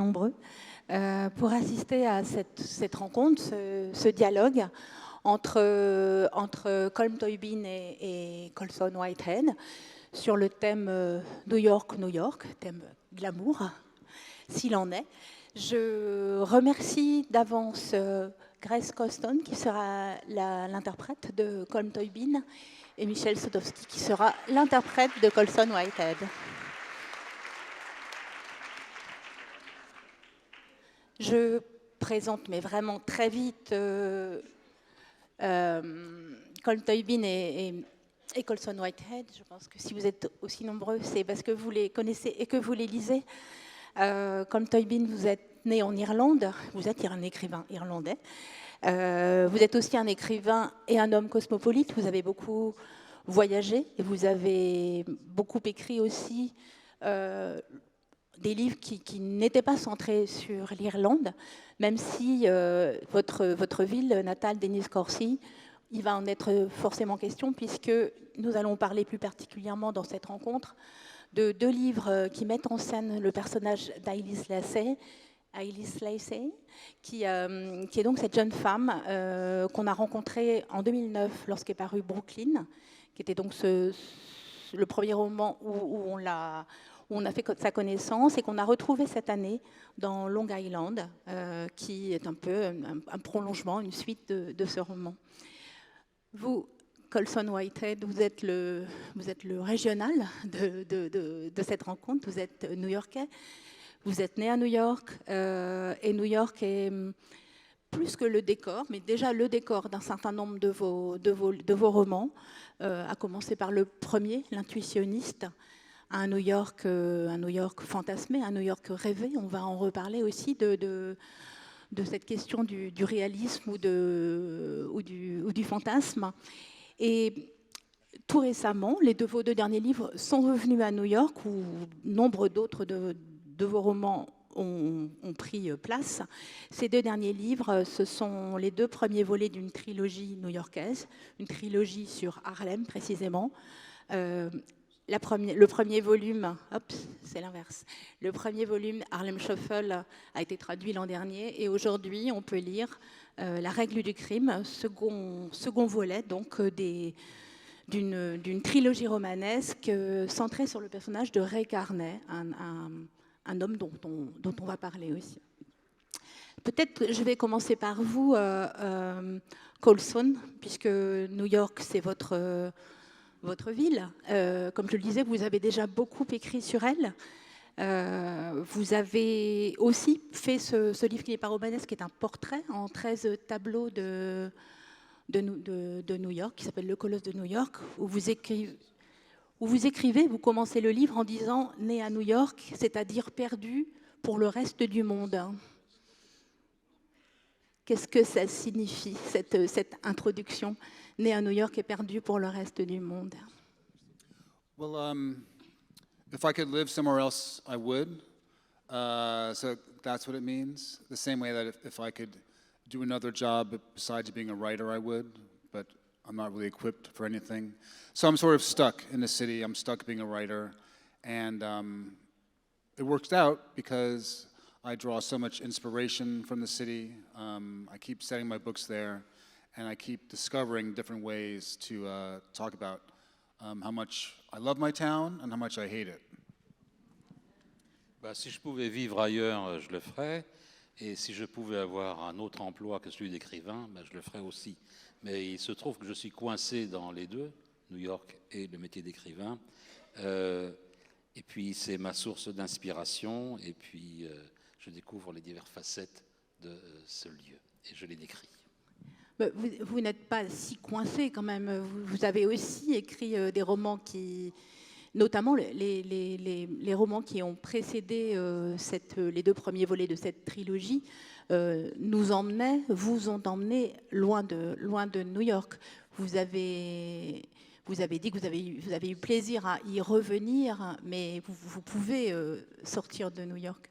nombreux, pour assister à cette rencontre, ce dialogue entre Colm Tóibín et Colson Whitehead sur le thème New York, New York, thème glamour, s'il en est. Je remercie d'avance Grace Coston, qui sera l'interprète de Colm Tóibín, et Michel Sadowski, qui sera l'interprète de Colson Whitehead. Je présente, mais vraiment très vite, Colm Tóibín et Colson Whitehead. Je pense que si vous êtes aussi nombreux, c'est parce que vous les connaissez et que vous les lisez. Colm Tóibín, vous êtes né en Irlande, vous êtes un écrivain irlandais. Vous êtes aussi un écrivain et un homme cosmopolite. Vous avez beaucoup voyagé et vous avez beaucoup écrit aussi des livres qui n'étaient pas centrés sur l'Irlande, même si votre ville natale d'Enniscorthy, il va en être forcément question, puisque nous allons parler plus particulièrement dans cette rencontre de 2 livres qui mettent en scène le personnage d'Ailis Lacey, qui est donc cette jeune femme qu'on a rencontrée en 2009 lorsqu'est paru Brooklyn, qui était donc le premier roman où on a fait sa connaissance et qu'on a retrouvé cette année dans Long Island, qui est un peu un prolongement, une suite de ce roman. Vous, Colson Whitehead, vous êtes le régional de cette rencontre, vous êtes new-yorkais, vous êtes né à New York, et New York est plus que le décor, mais déjà le décor d'un certain nombre de vos romans, à commencer par le premier, L'Intuitionniste, un New York fantasmé, un New York rêvé. On va en reparler aussi de cette question du réalisme ou du fantasme. Et tout récemment, vos 2 derniers livres sont revenus à New York, où nombre d'autres de vos romans ont pris place. Ces 2 derniers livres, ce sont les 2 premiers volets d'une trilogie new-yorkaise, une trilogie sur Harlem précisément. Le premier volume, c'est l'inverse. Le premier volume, Harlem Shuffle, a été traduit l'an dernier, et aujourd'hui, on peut lire La règle du crime, second volet, donc d'une trilogie romanesque centrée sur le personnage de Ray Carney, un homme dont on va parler aussi. Peut-être que je vais commencer par vous, Colson, puisque New York, c'est votre ville. Comme je le disais, vous avez déjà beaucoup écrit sur elle. Vous avez aussi fait ce livre qui n'est pas romanesque, qui est un portrait en 13 tableaux de New York, qui s'appelle Le Colosse de New York, où vous écrivez, vous commencez le livre en disant « Né à New York, c'est-à-dire perdu pour le reste du monde ». Qu'est-ce que ça signifie, cette introduction, né à New York et perdu pour le reste du monde? Well, if I could live somewhere else, I would. So that's what it means. The same way that if I could do another job besides being a writer, I would, but I'm not really equipped for anything. So I'm sort of stuck in the city. I'm stuck being a writer. And it works out because I draw so much inspiration from the city. I keep setting my books there, and I keep discovering different ways to talk about how much I love my town and how much I hate it. Bah, si je pouvais vivre ailleurs, je le ferais. Et si je pouvais avoir un autre emploi que celui d'écrivain, bah, je le ferais aussi. Mais il se trouve que je suis coincé dans les deux, New York et le métier d'écrivain. Et puis c'est ma source d'inspiration. Et puis je découvre les diverses facettes de ce lieu. Et je les décris. Vous n'êtes pas si coincé quand même. Vous avez aussi écrit des romans qui, notamment les romans qui ont précédé les 2 premiers volets de cette trilogie, vous ont emmené loin de New York. Vous avez dit que vous avez eu plaisir à y revenir, mais vous pouvez sortir de New York.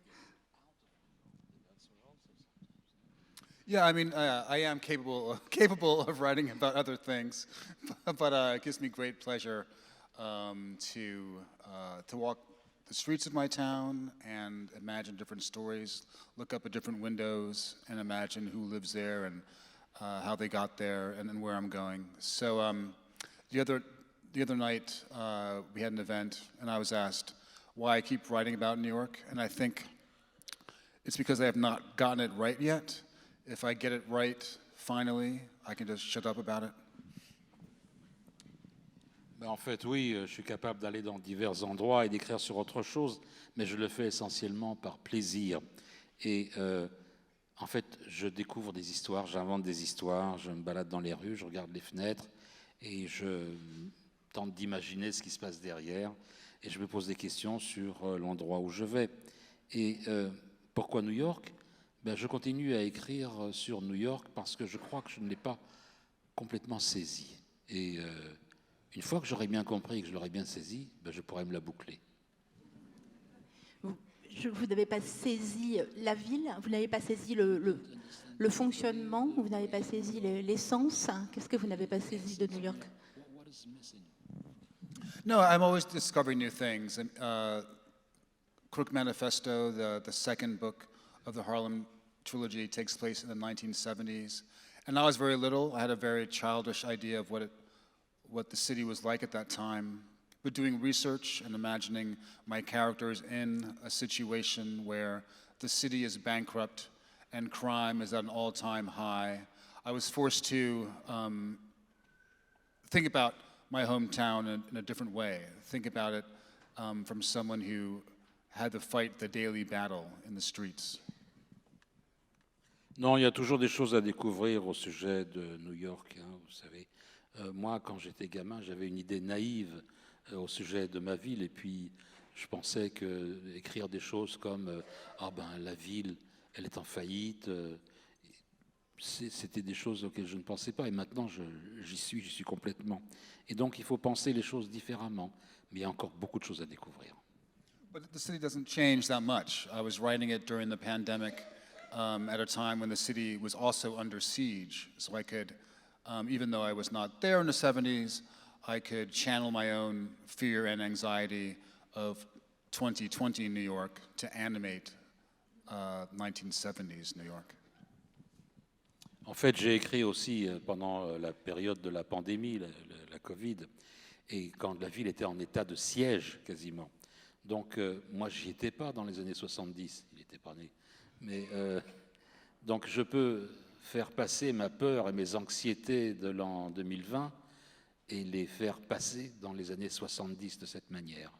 Yeah, I mean, I am capable of writing about other things, but it gives me great pleasure to the streets of my town and imagine different stories, look up at different windows and imagine who lives there and how they got there and where I'm going. So the other night we had an event and I was asked why I keep writing about New York, and I think it's because I have not gotten it right yet. If I get it right, finally, I can just shut up about it. Ben, en fait, oui, je suis capable d'aller dans divers endroits et d'écrire sur autre chose, mais je le fais essentiellement par plaisir. Et en fait, je découvre des histoires, j'invente des histoires, je me balade dans les rues, je regarde les fenêtres et je tente d'imaginer ce qui se passe derrière et je me pose des questions sur l'endroit où je vais. Et pourquoi New York? Ben, je continue à écrire sur New York parce que je crois que je ne l'ai pas complètement saisi. Et une fois que j'aurai bien compris et que je l'aurai bien saisi, ben, je pourrai me la boucler. Vous n'avez pas saisi la ville, vous n'avez pas saisi le fonctionnement, vous n'avez pas saisi l'essence. Qu'est-ce que vous n'avez pas saisi de New York? No, I'm always discovering new things. Crook Manifesto, the second book of the Harlem trilogy, takes place in the 1970s. And I was very little. I had a very childish idea of what the city was like at that time. But doing research and imagining my characters in a situation where the city is bankrupt and crime is at an all-time high, I was forced to think about my hometown in a different way. Think about it from someone who had to fight the daily battle in the streets. Non, il y a toujours des choses à découvrir au sujet de New York, hein, vous savez. Moi, quand j'étais gamin, j'avais une idée naïve au sujet de ma ville, et puis je pensais que écrire des choses comme ah ben la ville, elle est en faillite, c'était des choses auxquelles je ne pensais pas, et maintenant j'y suis complètement. Et donc il faut penser les choses différemment, mais il y a encore beaucoup de choses à découvrir. But the city doesn't change that much. I was writing it during the pandemic at a time when the city was also under siege, so I could, even though I was not there in the 70s, I could channel my own fear and anxiety of 2020 New York to animate 1970s New York. En fait, j'ai écrit aussi pendant la période de la pandémie, la Covid, et quand la ville était en état de siège quasiment. Donc moi, j'y étais pas dans les années 70, il n'était pas né. Mais donc je peux faire passer ma peur et mes anxiétés de l'an 2020 et les faire passer dans les années 70 de cette manière.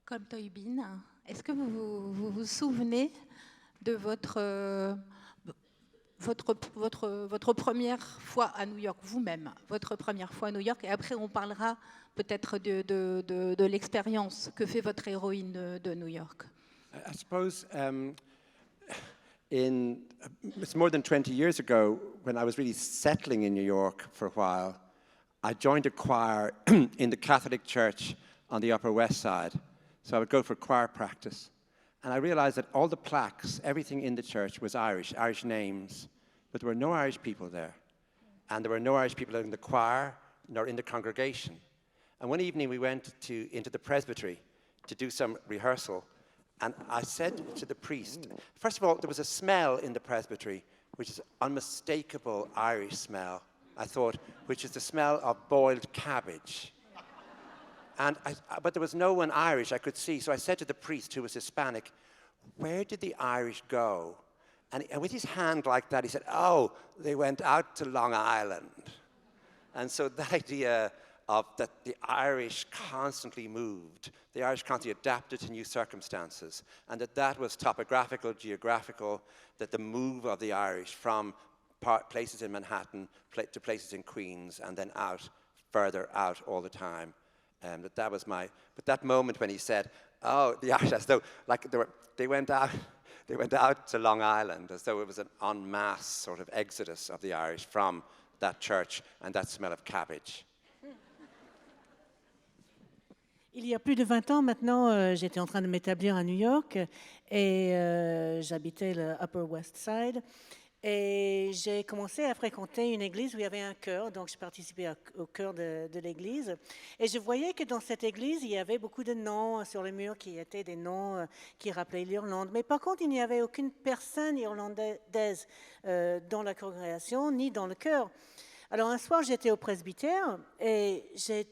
Comme Toy Bean, est-ce que vous souvenez de votre première fois à New York, vous-même, votre première fois à New York, et après on parlera peut-être de l'expérience que fait votre héroïne de New York. I suppose it's more than 20 years ago, when I was really settling in New York for a while, I joined a choir in the Catholic Church on the Upper West Side. So I would go for choir practice. And I realized that all the plaques, everything in the church was Irish names, but there were no Irish people there. And there were no Irish people in the choir nor in the congregation. And one evening we went into the presbytery to do some rehearsal. And I said to the priest, first of all, there was a smell in the presbytery, which is unmistakable Irish smell, I thought, which is the smell of boiled cabbage. But there was no one Irish I could see, so I said to the priest, who was Hispanic, where did the Irish go? And with his hand like that, he said, oh, they went out to Long Island. And so the idea of that the Irish constantly moved, the Irish constantly adapted to new circumstances, and that was topographical, geographical, that the move of the Irish from places in Manhattan to places in Queens, and then out, further out all the time. That was but that moment when he said, oh, the Irish, as though, like they went out to Long Island, as though it was an en masse sort of exodus of the Irish from that church and that smell of cabbage. Il y a plus de 20 ans maintenant, j'étais en train de m'établir à New York et j'habitais le Upper West Side. Et j'ai commencé à fréquenter une église où il y avait un chœur, donc je participais au chœur de l'église. Et je voyais que dans cette église, il y avait beaucoup de noms sur les murs qui étaient des noms qui rappelaient l'Irlande. Mais par contre, il n'y avait aucune personne irlandaise dans la congrégation ni dans le chœur. Alors un soir, j'étais au presbytère et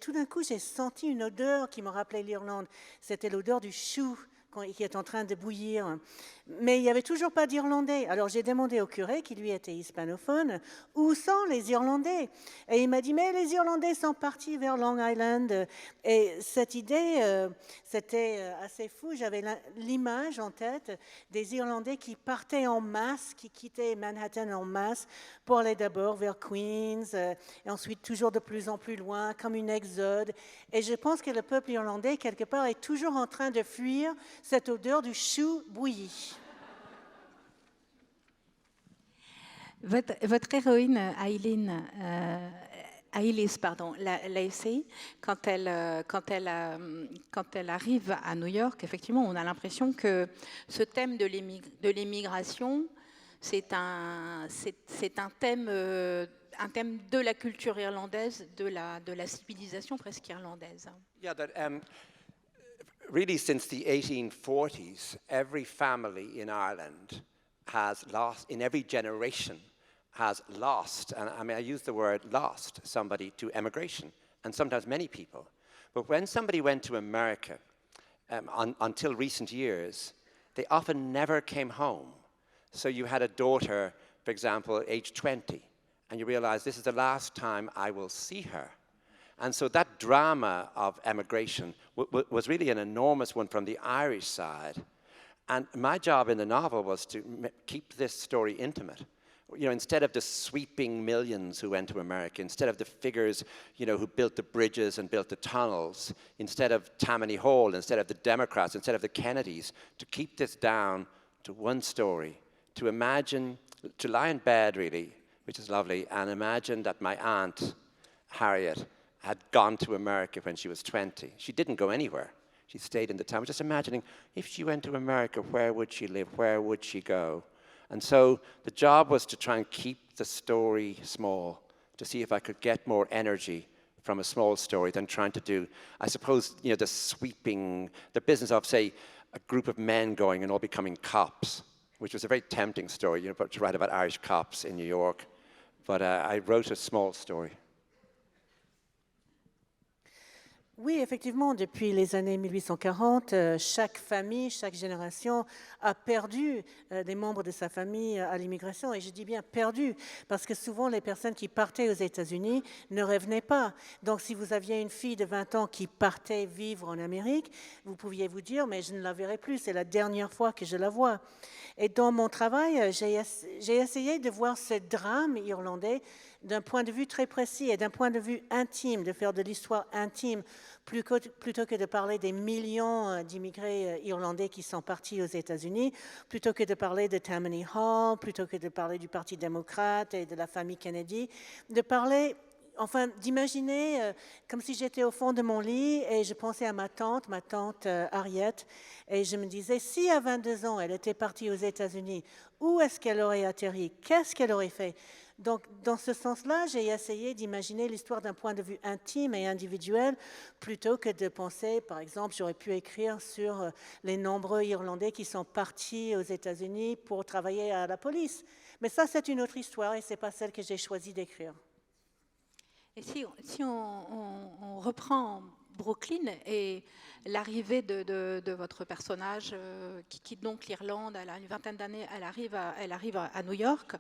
tout d'un coup, j'ai senti une odeur qui me rappelait l'Irlande. C'était l'odeur du chou qui est en train de bouillir. Mais il n'y avait toujours pas d'Irlandais. Alors j'ai demandé au curé, qui lui était hispanophone, où sont les Irlandais? Et il m'a dit, mais les Irlandais sont partis vers Long Island. Et cette idée, c'était assez fou. J'avais l'image en tête des Irlandais qui partaient en masse, qui quittaient Manhattan en masse pour aller d'abord vers Queens, et ensuite toujours de plus en plus loin, comme une exode. Et je pense que le peuple irlandais, quelque part, est toujours en train de fuir cette odeur du chou bouilli. Votre héroïne, Ailis, Lacey, quand elle arrive à New York, effectivement, on a l'impression que ce thème de l'émigration, c'est un thème de la culture irlandaise, de la civilisation presque irlandaise. Yeah, really since the 1840s, every family in Ireland has lost, in every generation, has lost, and I mean, I use the word lost, somebody to emigration, and sometimes many people. But when somebody went to America, until recent years, they often never came home. So you had a daughter, for example, age 20, and you realize this is the last time I will see her. And so that drama of emigration was really an enormous one from the Irish side. And my job in the novel was to keep this story intimate. You know, instead of the sweeping millions who went to America, instead of the figures, you know, who built the bridges and built the tunnels, instead of Tammany Hall, instead of the Democrats, instead of the Kennedys, to keep this down to one story, to imagine, to lie in bed really, which is lovely, and imagine that my aunt, Harriet, had gone to America when she was 20. She didn't go anywhere. She stayed in the town. Just imagining, if she went to America, where would she live? Where would she go? And so the job was to try and keep the story small, to see if I could get more energy from a small story than trying to do, I suppose, you know, the business of, say, a group of men going and all becoming cops, which was a very tempting story, you know, to write about Irish cops in New York. But I wrote a small story. Oui, effectivement, depuis les années 1840, chaque famille, chaque génération a perdu des membres de sa famille à l'immigration. Et je dis bien perdu, parce que souvent les personnes qui partaient aux États-Unis ne revenaient pas. Donc si vous aviez une fille de 20 ans qui partait vivre en Amérique, vous pouviez vous dire, mais je ne la verrai plus, c'est la dernière fois que je la vois. Et dans mon travail, j'ai essayé de voir ce drame irlandais d'un point de vue très précis et d'un point de vue intime, de faire de l'histoire intime, plutôt que de parler des millions d'immigrés irlandais qui sont partis aux États-Unis, plutôt que de parler de Tammany Hall, plutôt que de parler du Parti démocrate et de la famille Kennedy, de parler, enfin, d'imaginer comme si j'étais au fond de mon lit et je pensais à ma tante Harriet, et je me disais, si à 22 ans, elle était partie aux États-Unis, où est-ce qu'elle aurait atterri? Qu'est-ce qu'elle aurait fait? Donc, dans ce sens-là, j'ai essayé d'imaginer l'histoire d'un point de vue intime et individuel, plutôt que de penser, par exemple, j'aurais pu écrire sur les nombreux Irlandais qui sont partis aux États-Unis pour travailler à la police. Mais ça, c'est une autre histoire et ce n'est pas celle que j'ai choisi d'écrire. Et si on reprend Brooklyn et l'arrivée de votre personnage qui quitte donc l'Irlande, elle a une vingtaine d'années, elle arrive à New York,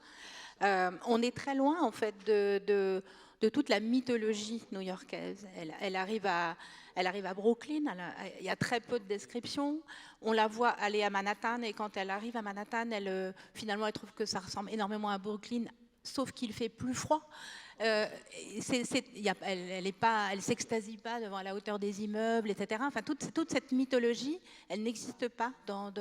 on est très loin en fait de toute la mythologie new-yorkaise. Elle arrive à Brooklyn, il y a très peu de descriptions. On la voit aller à Manhattan et quand elle arrive à Manhattan, finalement elle trouve que ça ressemble énormément à Brooklyn, sauf qu'il fait plus froid. Elle s'extasie pas devant la hauteur des immeubles, etc. Enfin, toute cette mythologie, elle n'existe pas dans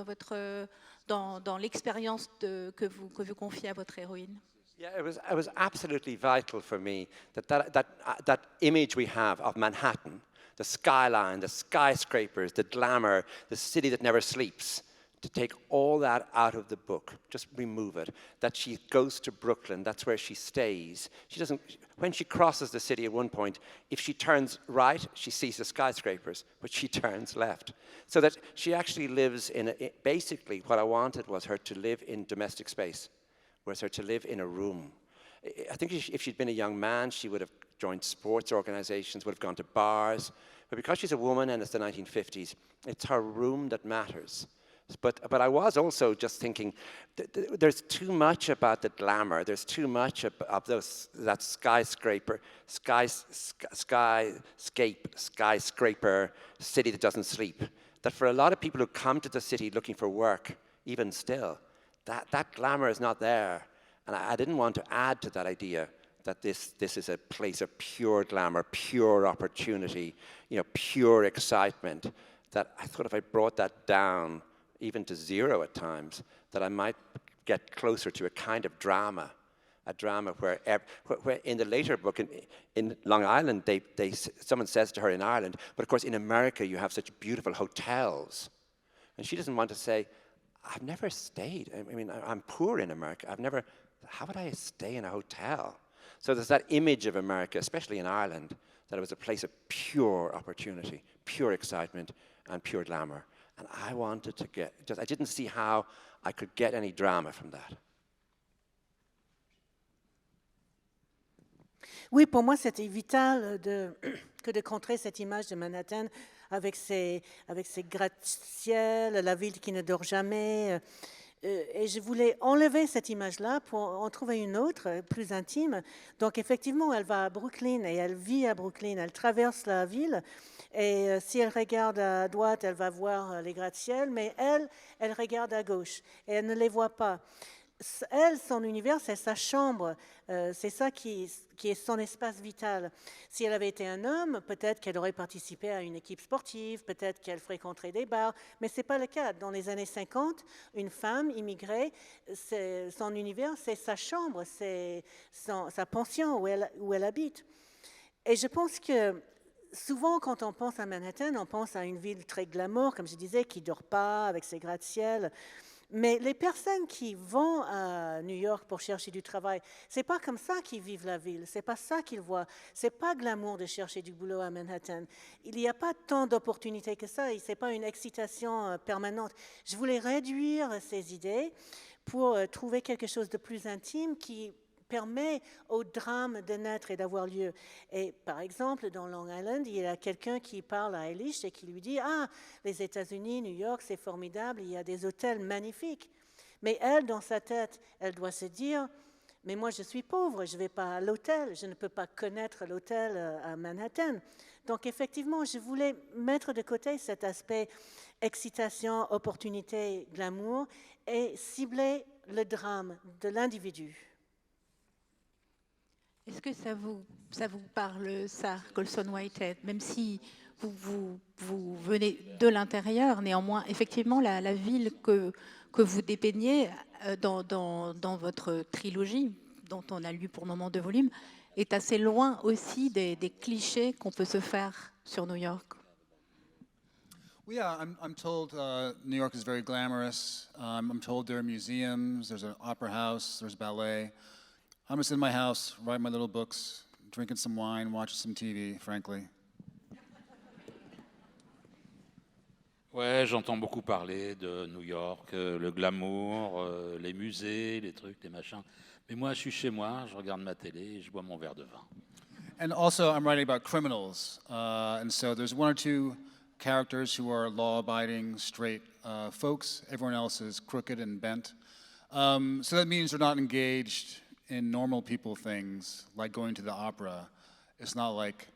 l'expérience que vous confiez à votre héroïne. Yeah, it was absolutely vital for me that image we have of Manhattan, the skyline, the skyscrapers, the glamour, the city that never sleeps, to take all that out of the book, just remove it, that she goes to Brooklyn, that's where she stays. She doesn't, when she crosses the city at one point, if she turns right, she sees the skyscrapers, but she turns left. So that she actually lives basically what I wanted was her to live in domestic space, was her to live in a room. I think if she'd been a young man, she would have joined sports organizations, would have gone to bars. But because she's a woman and it's the 1950s, it's her room that matters. But I was also just thinking, there's too much about the glamour. There's too much of that skyscraper city that doesn't sleep. That for a lot of people who come to the city looking for work, even still, that glamour is not there. And I didn't want to add to that idea that this is a place of pure glamour, pure opportunity, pure excitement. That I thought if I brought that down, even to zero at times, that I might get closer to a kind of drama, a drama where in the later book, in Long Island, someone says to her in Ireland, but of course in America you have such beautiful hotels. And she doesn't want to say, I've never stayed. I mean, I'm poor in America. How would I stay in a hotel? So there's that image of America, especially in Ireland, that it was a place of pure opportunity, pure excitement, and pure glamour. And I wanted to I didn't see how I could get any drama from that. Oui, pour moi, c'était vital que de contrer cette image de Manhattan avec ses gratte-ciel, la ville qui ne dort jamais. Et je voulais enlever cette image-là pour en trouver une autre, plus intime. Donc, effectivement, elle va à Brooklyn et elle vit à Brooklyn. Elle traverse la ville. Et si elle regarde à droite, elle va voir les gratte-ciel. Mais elle regarde à gauche et elle ne les voit pas. Elle, son univers, c'est sa chambre. C'est ça qui est son espace vital. Si elle avait été un homme, peut-être qu'elle aurait participé à une équipe sportive, peut-être qu'elle fréquenterait des bars, mais ce n'est pas le cas. Dans les années 50, une femme immigrée, son univers, c'est sa chambre, c'est sa pension où elle habite. Et je pense que souvent, quand on pense à Manhattan, on pense à une ville très glamour, comme je disais, qui ne dort pas, avec ses gratte-ciel. Mais les personnes qui vont à New York pour chercher du travail, c'est pas comme ça qu'ils vivent la ville, c'est pas ça qu'ils voient. C'est pas glamour de chercher du boulot à Manhattan. Il n'y a pas tant d'opportunités que ça, et c'est pas une excitation permanente. Je voulais réduire ces idées pour trouver quelque chose de plus intime qui permet au drame de naître et d'avoir lieu. Et par exemple, dans Long Island, il y a quelqu'un qui parle à Eilish et qui lui dit « Ah, les États-Unis, New York, c'est formidable, il y a des hôtels magnifiques. » Mais elle, dans sa tête, elle doit se dire « Mais moi, je suis pauvre, je ne vais pas à l'hôtel, je ne peux pas connaître l'hôtel à Manhattan. » Donc, effectivement, je voulais mettre de côté cet aspect excitation, opportunité, glamour et cibler le drame de l'individu. Est-ce que ça vous parle, ça, Colson Whitehead, même si vous venez de l'intérieur, néanmoins, effectivement, la ville que vous dépeignez dans votre trilogie, dont on a lu pour le moment 2 volumes, est assez loin aussi des clichés qu'on peut se faire sur New York. Well, yeah, I'm told New York is very glamorous. I'm told there are museums, there's an opera house, there's ballet. I'm just in my house, writing my little books, drinking some wine, watching some TV, frankly. Ouais, j'entends beaucoup parler de New York, le glamour, les musées, les trucs, les machins. Mais moi, je suis chez moi, je regarde ma télé et je bois mon verre de vin. And also, I'm writing about criminals, and so there's 1 or 2 characters who are law-abiding, straight folks. Everyone else is crooked and bent. So that means they're not engaged in normal people things, like going to the opera. It's not like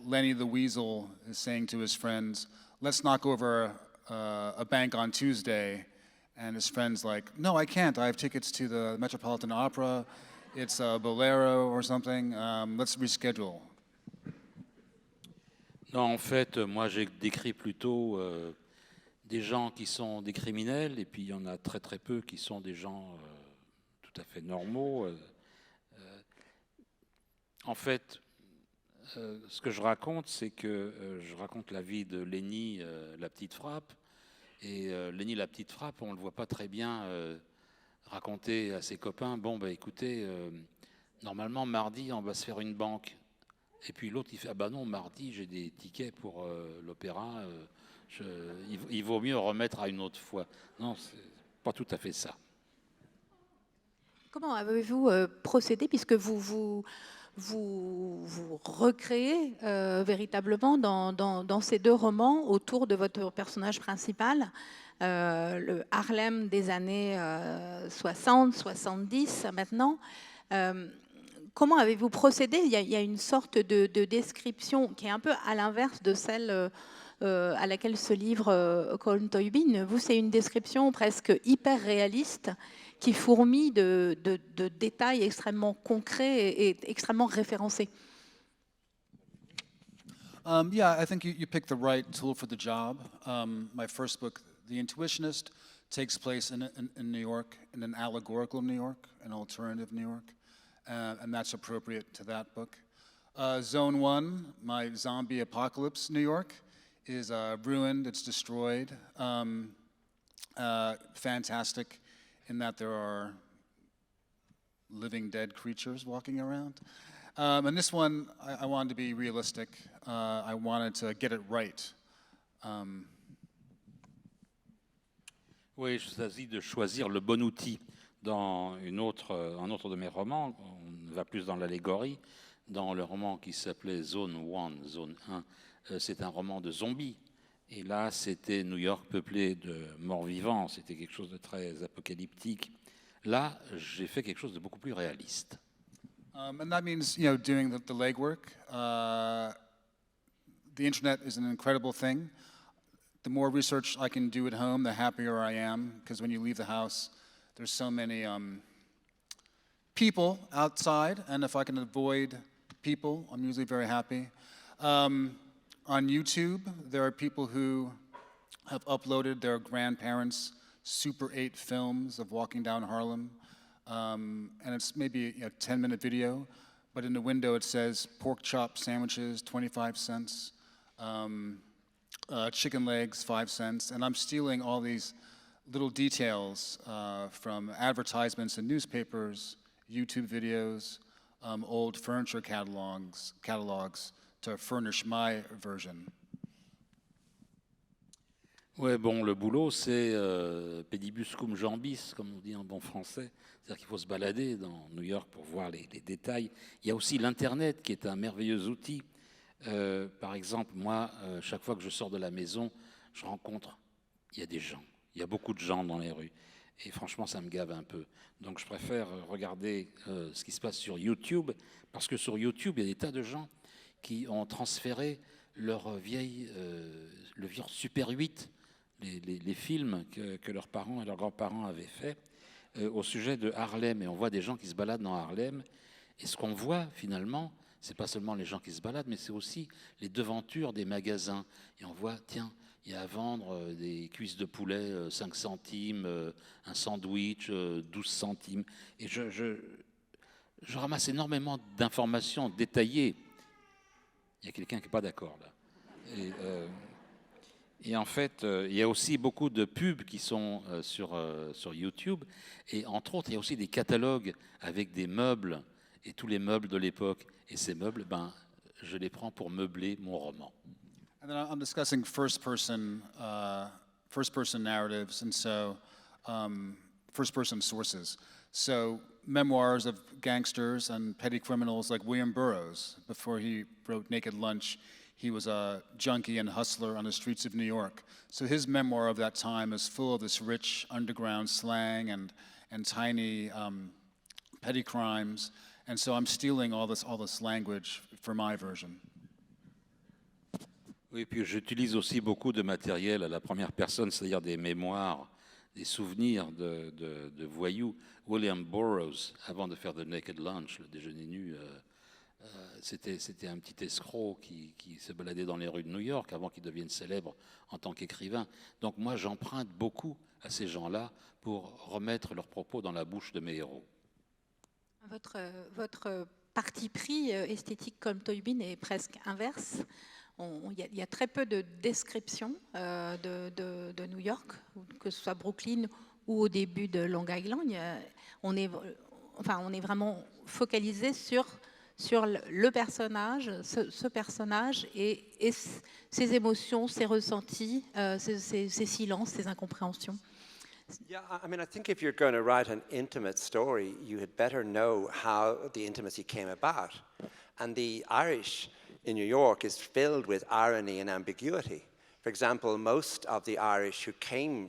Lenny the Weasel is saying to his friends, let's knock over a bank on Tuesday. And his friend's like, no, I can't. I have tickets to the Metropolitan Opera. It's a Bolero or something. Let's reschedule. Non, en fait, moi, j'ai décrit plutôt des gens qui sont des criminels, et puis il y en a très très peu qui sont des gens tout à fait normaux. En fait, ce que je raconte, c'est que je raconte la vie de Lenny, la petite frappe, Et Lenny la petite frappe, on ne le voit pas très bien raconter à ses copains, bon, bah, écoutez, normalement, mardi, on va se faire une banque. Et puis l'autre, il fait, ah bah non, mardi, j'ai des tickets pour l'opéra, il vaut mieux remettre à une autre fois. Non, c'est pas tout à fait ça. Comment avez-vous procédé, puisque vous recréez véritablement dans ces deux romans autour de votre personnage principal, le Harlem des années 60, 70 maintenant. Comment avez-vous procédé? Il y a une sorte de description qui est un peu à l'inverse de celle à laquelle se livre Colm Tóibín. Vous, c'est une description presque hyper réaliste qui fourmille de détails extrêmement concrets et extrêmement référencés. Yeah, I think you picked the right tool for the job. My first book, The Intuitionist, takes place in New York, in an allegorical New York, an alternative New York, and that's appropriate to that book. Zone 1, my zombie apocalypse New York, is ruined, it's destroyed. Fantastic in that there are living dead creatures walking around. And this one, I wanted to be realistic. I wanted to get it right. Oui, je choisis de choisir le bon outil. Dans un autre de mes romans, on va plus dans l'allégorie. Dans le roman qui s'appelait Zone 1, Zone 1, c'est un roman de zombies. Et là, c'était New York peuplé de morts-vivants. C'était quelque chose de très apocalyptique. Là, j'ai fait quelque chose de beaucoup plus réaliste. And that means, doing the legwork. The internet is an incredible thing. The more research I can do at home, the happier I am, because when you leave the house, there's so many people outside, and if I can avoid people, I'm usually very happy. On YouTube, there are people who have uploaded their grandparents' Super 8 films of walking down Harlem, and it's maybe a 10-minute video, but in the window it says pork chop sandwiches, 25 cents, chicken legs, 5 cents, and I'm stealing all these little details from advertisements in newspapers, YouTube videos, old furniture catalogs to furnish my version. Ouais, bon, le boulot, c'est pedibus cum jambis, comme on dit en bon français. C'est-à-dire qu'il faut se balader dans New York pour voir les détails. Il y a aussi l'Internet, qui est un merveilleux outil. Par exemple, moi, chaque fois que je sors de la maison, je rencontre, il y a des gens. Il y a beaucoup de gens dans les rues. Et franchement, ça me gave un peu. Donc, je préfère regarder ce qui se passe sur YouTube, parce que sur YouTube, il y a des tas de gens qui ont transféré le vieux Super 8, les films que leurs parents et leurs grands-parents avaient faits au sujet de Harlem. Et on voit des gens qui se baladent dans Harlem. Et ce qu'on voit, finalement, c'est pas seulement les gens qui se baladent, mais c'est aussi les devantures des magasins. Et on voit, tiens, il y a à vendre des cuisses de poulet 5 centimes, un sandwich 12 centimes. Et je ramasse énormément d'informations détaillées. Il y a quelqu'un qui n'est pas d'accord là. Et en fait, il y a aussi beaucoup de pubs qui sont sur YouTube. Et entre autres, il y a aussi des catalogues avec des meubles et tous les meubles de l'époque. Et ces meubles, je les prends pour meubler mon roman. And then I'm discussing first-person narratives, and so first-person sources. So memoirs of gangsters and petty criminals like William Burroughs. Before he wrote Naked Lunch, he was a junkie and hustler on the streets of New York. So his memoir of that time is full of this rich underground slang and tiny petty crimes. And so I'm stealing all this language for my version. Oui, puis j'utilise aussi beaucoup de matériel à la première personne, c'est-à-dire des mémoires, des souvenirs de voyous. William Burroughs, avant de faire The Naked Lunch, le déjeuner nu, c'était un petit escroc qui se baladait dans les rues de New York avant qu'il devienne célèbre en tant qu'écrivain. Donc moi, j'emprunte beaucoup à ces gens-là pour remettre leurs propos dans la bouche de mes héros. Votre parti pris esthétique comme Tóibín est presque inverse. Il y a très peu de descriptions de New York, que ce soit Brooklyn ou au début de Long Island. On est vraiment focalisé sur le personnage, ce personnage et ses émotions, ses ressentis, ses silences, ses incompréhensions. Yeah, I mean, I think if you're going to write an intimate story, you had better know how the intimacy came about. And the Irish in New York is filled with irony and ambiguity. For example, most of the Irish who came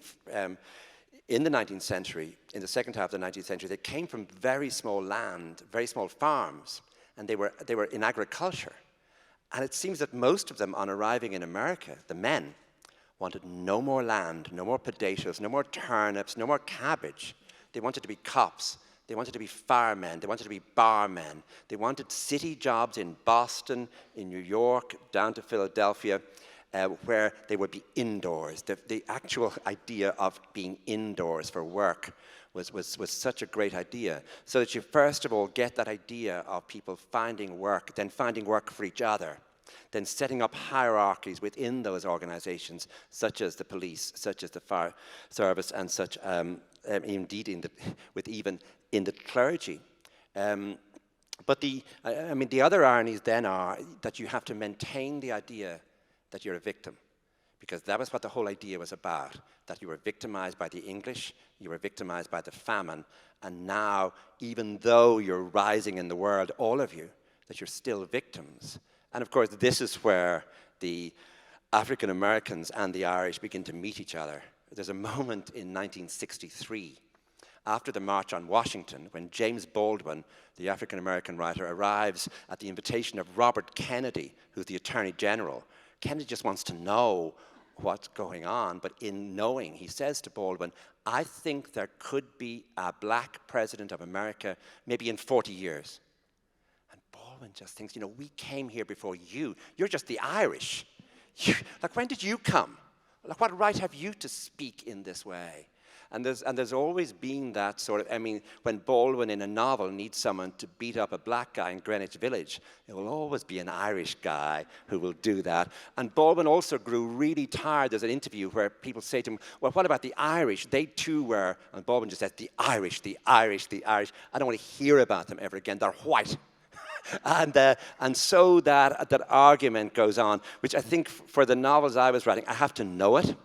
in the 19th century, in the second half of the 19th century, they came from very small land, very small farms, and they were in agriculture. And it seems that most of them, on arriving in America, the men, wanted no more land, no more potatoes, no more turnips, no more cabbage. They wanted to be cops. They wanted to be firemen. They wanted to be barmen. They wanted city jobs in Boston, in New York, down to Philadelphia, where they would be indoors. The actual idea of being indoors for work was such a great idea. So that you first of all get that idea of people finding work, then finding work for each other, then setting up hierarchies within those organizations, such as the police, such as the fire service, and such, indeed, even in the clergy. But the other ironies then are that you have to maintain the idea that you're a victim, because that was what the whole idea was about, that you were victimized by the English, you were victimized by the famine, and now, even though you're rising in the world, all of you, that you're still victims. And of course, this is where the African Americans and the Irish begin to meet each other. There's a moment in 1963, after the March on Washington, when James Baldwin, the African American writer, arrives at the invitation of Robert Kennedy, who's the Attorney General. Kennedy just wants to know what's going on, but in knowing, he says to Baldwin, I think there could be a black president of America maybe in 40 years. Baldwin just thinks, we came here before you. You're just the Irish. Like, when did you come? Like, what right have you to speak in this way? And there's always been that sort of, when Baldwin in a novel needs someone to beat up a black guy in Greenwich Village, it will always be an Irish guy who will do that. And Baldwin also grew really tired. There's an interview where people say to him, well, what about the Irish? They too were, and Baldwin just says, the Irish, the Irish, the Irish. I don't want to hear about them ever again. They're white. And so that argument goes on, which I think for the novels I was writing, I have to know it.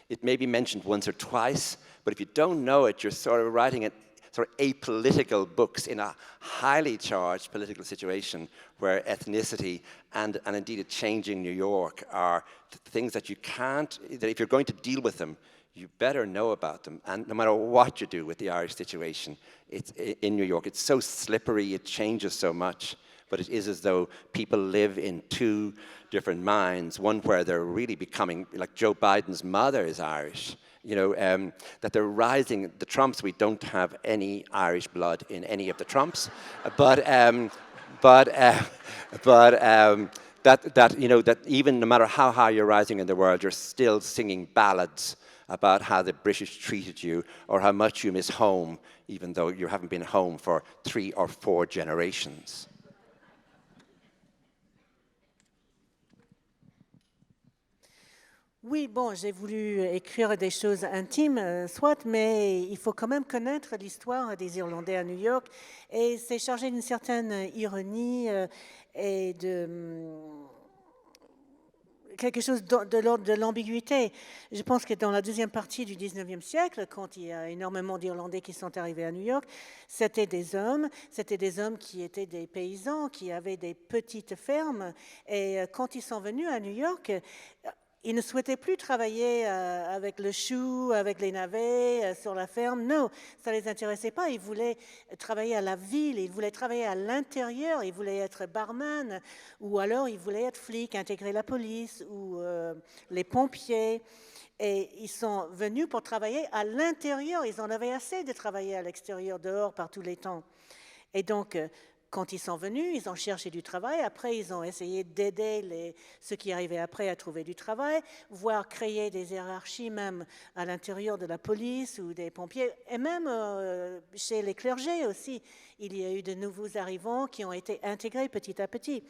It may be mentioned once or twice, but if you don't know it, you're sort of writing sort of apolitical books in a highly charged political situation where ethnicity and indeed a changing New York are things that you can't, that if you're going to deal with them, you better know about them. And no matter what you do with the Irish situation, it's in New York, it's so slippery, it changes so much. But it is as though people live in two different minds, one where they're really becoming, like Joe Biden's mother is Irish, that they're rising. The Trumps, we don't have any Irish blood in any of the Trumps, that even no matter how high you're rising in the world, you're still singing ballads about how the British treated you or how much you miss home, even though you haven't been home for 3 or 4 generations. Oui, bon, j'ai voulu écrire des choses intimes, soit, mais il faut quand même connaître l'histoire des Irlandais à New York, et c'est chargé d'une certaine ironie et de quelque chose de l'ordre de l'ambiguïté. Je pense que dans la deuxième partie du 19e siècle, quand il y a énormément d'Irlandais qui sont arrivés à New York, c'était des hommes qui étaient des paysans, qui avaient des petites fermes, et quand ils sont venus à New York, ils ne souhaitaient plus travailler avec le chou, avec les navets, sur la ferme. Non, ça ne les intéressait pas. Ils voulaient travailler à la ville, ils voulaient travailler à l'intérieur, ils voulaient être barman, ou alors ils voulaient être flics, intégrer la police, ou les pompiers. Et ils sont venus pour travailler à l'intérieur. Ils en avaient assez de travailler à l'extérieur, dehors, par tous les temps. Et donc, quand ils sont venus, ils ont cherché du travail. Après, ils ont essayé d'aider ceux qui arrivaient après à trouver du travail, voire créer des hiérarchies même à l'intérieur de la police ou des pompiers, et même chez les clergés aussi. Il y a eu de nouveaux arrivants qui ont été intégrés petit à petit.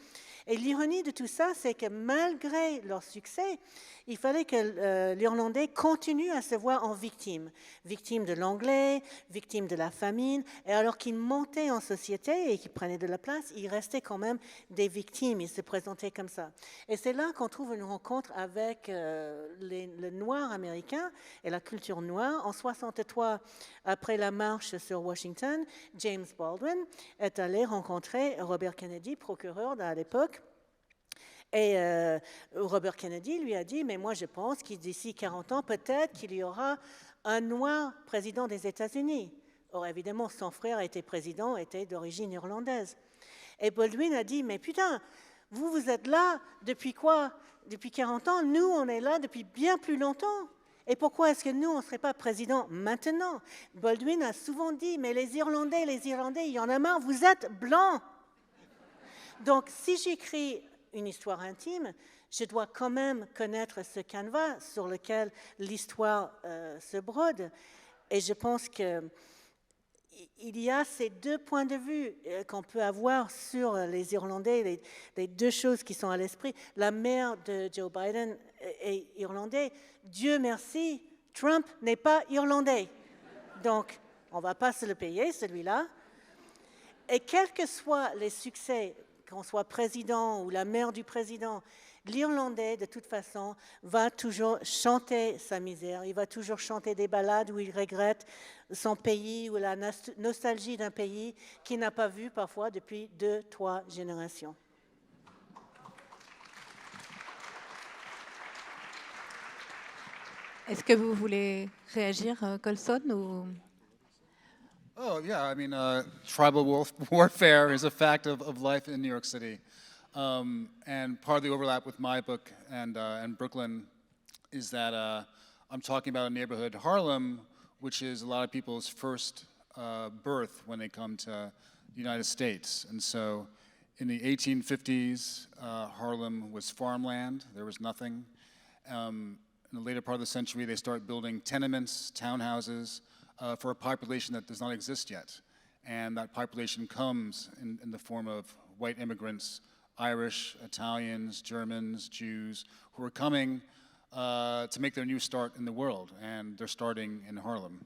Et l'ironie de tout ça, c'est que malgré leur succès, il fallait que l'Irlandais continue à se voir en victime. Victime de l'anglais, victime de la famine. Et alors qu'ils montaient en société et qu'ils prenaient de la place, ils restaient quand même des victimes. Ils se présentaient comme ça. Et c'est là qu'on trouve une rencontre avec le noir américain et la culture noire. En 1963, après la marche sur Washington, James Baldwin est allé rencontrer Robert Kennedy, procureur à l'époque. Et Robert Kennedy lui a dit, mais moi je pense que d'ici 40 ans, peut-être qu'il y aura un noir président des États-Unis. Or, évidemment, son frère était président, était d'origine irlandaise. Et Baldwin a dit, mais putain, vous êtes là depuis quoi? Depuis 40 ans, nous, on est là depuis bien plus longtemps. Et pourquoi est-ce que nous, on ne serait pas président maintenant? Baldwin a souvent dit, mais les Irlandais, il y en a marre, vous êtes blancs. Donc, si j'écris une histoire intime, je dois quand même connaître ce canevas sur lequel l'histoire se brode. Et je pense qu'il y a ces deux points de vue qu'on peut avoir sur les Irlandais, les deux choses qui sont à l'esprit. La mère de Joe Biden est irlandais. Dieu merci, Trump n'est pas irlandais. Donc, on ne va pas se le payer, celui-là. Et quels que soient les succès, qu'on soit président ou la mère du président, l'Irlandais, de toute façon, va toujours chanter sa misère. Il va toujours chanter des ballades où il regrette son pays ou la nostalgie d'un pays qu'il n'a pas vu parfois depuis 2-3 générations. Est-ce que vous voulez réagir, Colson, ou... Oh, yeah, I mean, tribal warfare is a fact of life in New York City. And part of the overlap with my book and Brooklyn is that I'm talking about a neighborhood, Harlem, which is a lot of people's first birth when they come to the United States. And so in the 1850s, Harlem was farmland. There was nothing. In the later part of the century, they start building tenements, townhouses, for a population that does not exist yet. And that population comes in the form of white immigrants, Irish, Italians, Germans, Jews, who are coming to make their new start in the world. And they're starting in Harlem.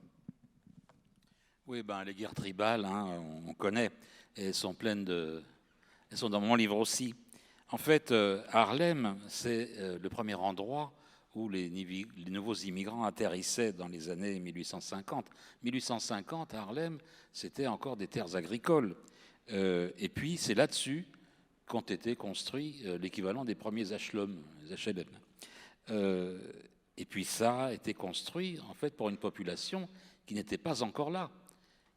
Oui, ben, les guerres tribales, hein, on connaît, et elles sont pleines de... Elles sont dans mon livre aussi. En fait, Harlem, c'est le premier endroit où les nouveaux immigrants atterrissaient dans les années 1850. 1850, Harlem, c'était encore des terres agricoles. Et puis, c'est là-dessus qu'ont été construits l'équivalent des premiers HLM, les HLM. Et puis, ça a été construit, en fait, pour une population qui n'était pas encore là.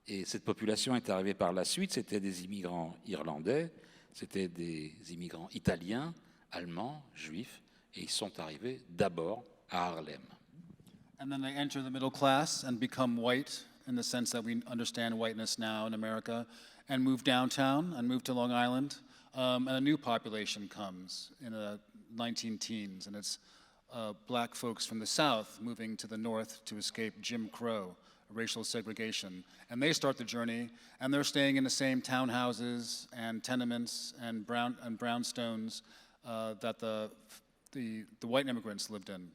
Et cette population est arrivée par la suite. C'était des immigrants irlandais, c'était des immigrants italiens, allemands, juifs, et ils sont arrivés d'abord à Harlem. And then they enter the middle class and become white in the sense that we understand whiteness now in America, and move downtown and move to Long Island. And a new population comes in the 19-teens, and it's black folks from the South moving to the North to escape Jim Crow, racial segregation. And they start the journey, and they're staying in the same townhouses and tenements and brownstones that the white immigrants lived in.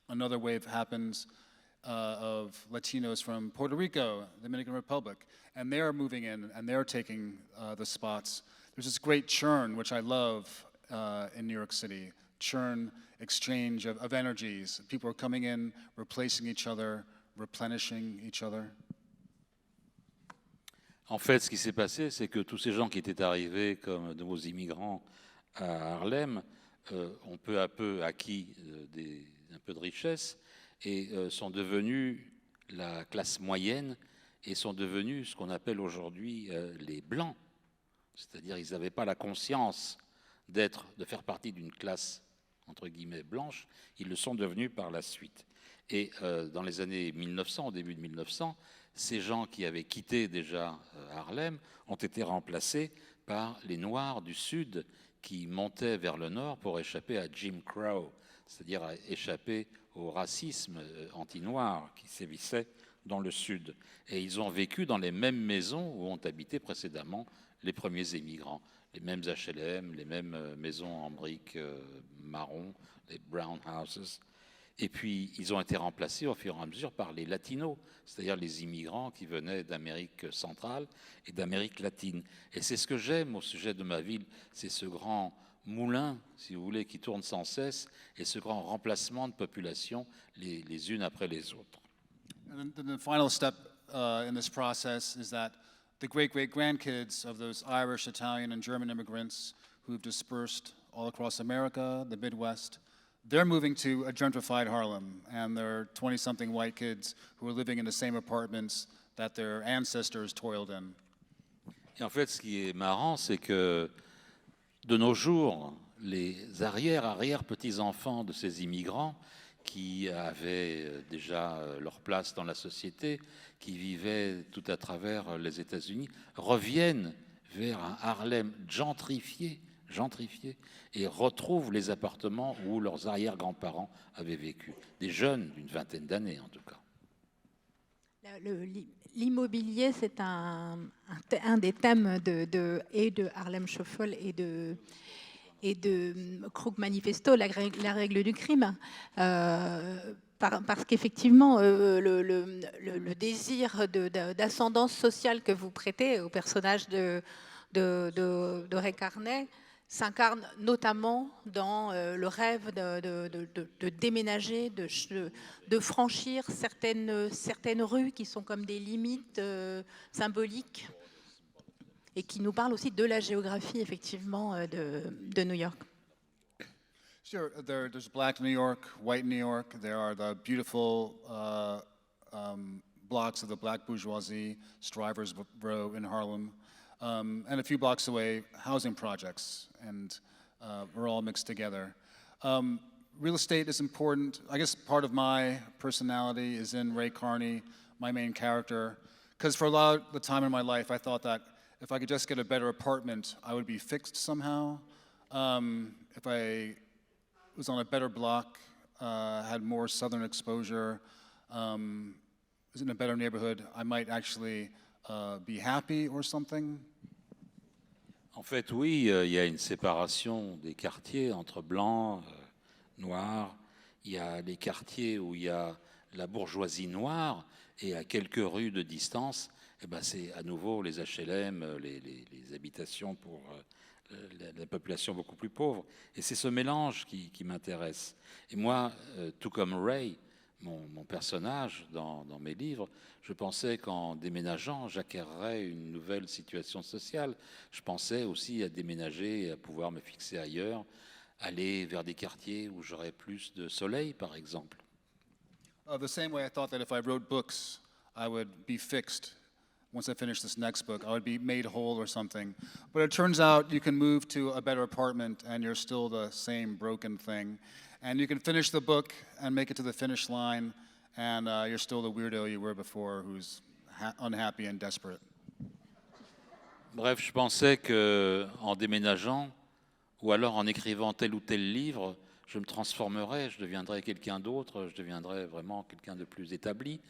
Another wave happens of Latinos from Puerto Rico, Dominican Republic, and they're moving in and they're taking the spots. There's this great churn, which I love in New York City, churn, exchange of energies. People are coming in, replacing each other, replenishing each other. En fait, ce qui s'est passé, c'est que tous ces gens qui étaient arrivés comme de nouveaux immigrants à Harlem ont peu à peu acquis un peu de richesse et sont devenus la classe moyenne et sont devenus ce qu'on appelle aujourd'hui les Blancs. C'est-à-dire ils n'avaient pas la conscience de faire partie d'une classe, entre guillemets, blanche. Ils le sont devenus par la suite. Et dans les années 1900, au début de 1900, ces gens qui avaient quitté déjà Harlem ont été remplacés par les Noirs du Sud qui montaient vers le Nord pour échapper à Jim Crow, c'est-à-dire à échapper au racisme anti-noir qui sévissait dans le Sud. Et ils ont vécu dans les mêmes maisons où ont habité précédemment les premiers émigrants, les mêmes HLM, les mêmes maisons en briques marron, les brown houses. Et puis, ils ont été remplacés au fur et à mesure par les latinos, c'est-à-dire les immigrants qui venaient d'Amérique centrale et d'Amérique latine. Et c'est ce que j'aime au sujet de ma ville, c'est ce grand moulin, si vous voulez, qui tourne sans cesse, et ce grand remplacement de population les unes après les autres. And then the final step in this process is that the great-great-grandkids of those Irish, Italian, and German immigrants who've dispersed all across America, the Midwest, they're moving to a gentrified Harlem, and they're 20-something white kids who are living in the same apartments that their ancestors toiled in. Et en fait, ce qui est marrant, c'est que de nos jours, les arrière-petits-enfants de ces immigrants qui avaient déjà leur place dans la société, qui vivaient tout à travers les États-Unis, reviennent vers un Harlem gentrifié, et retrouvent les appartements où leurs arrière-grands-parents avaient vécu. Des jeunes d'une vingtaine d'années, en tout cas. L'immobilier, c'est un des thèmes de Harlem Shuffle et de Crook Manifesto, la règle du crime. Parce qu'effectivement, le désir d'ascendance sociale que vous prêtez au personnage de Ray Carney s'incarne notamment dans le rêve de déménager, de franchir certaines rues qui sont comme des limites symboliques et qui nous parlent aussi de la géographie, effectivement, de New York. Sure, there's black New York, white New York. There are the beautiful blocks of the black bourgeoisie, Strivers Row in Harlem. And a few blocks away, housing projects, and we're all mixed together. Real estate is important. I guess part of my personality is in Ray Carney, my main character, because for a lot of the time in my life, I thought that if I could just get a better apartment, I would be fixed somehow. If I was on a better block, had more southern exposure, was in a better neighborhood, I might actually be happy or something? En fait, oui, il y a une séparation des quartiers entre blancs, noirs. Il y a les quartiers où il y a la bourgeoisie noire et à quelques rues de distance, eh ben, c'est à nouveau les HLM, les habitations pour la population beaucoup plus pauvre. Et c'est ce mélange qui m'intéresse. Et moi, tout comme Ray, mon personnage dans mes livres, je pensais qu'en déménageant, j'acquerrais une nouvelle situation sociale. Je pensais aussi à déménager et à pouvoir me fixer ailleurs, aller vers des quartiers où j'aurais plus de soleil, par exemple. The same way I thought that if I wrote books, I would be fixed. Once I finish this next book, I would be made whole or something. But it turns out you can move to a better apartment and you're still the same broken thing. And you can finish the book and make it to the finish line, and you're still the weirdo you were before who's unhappy and desperate. Bref, je pensais qu'en déménageant, ou alors en écrivant tel ou tel livre, je me transformerais, je deviendrais quelqu'un d'autre, je deviendrais vraiment quelqu'un de plus établi.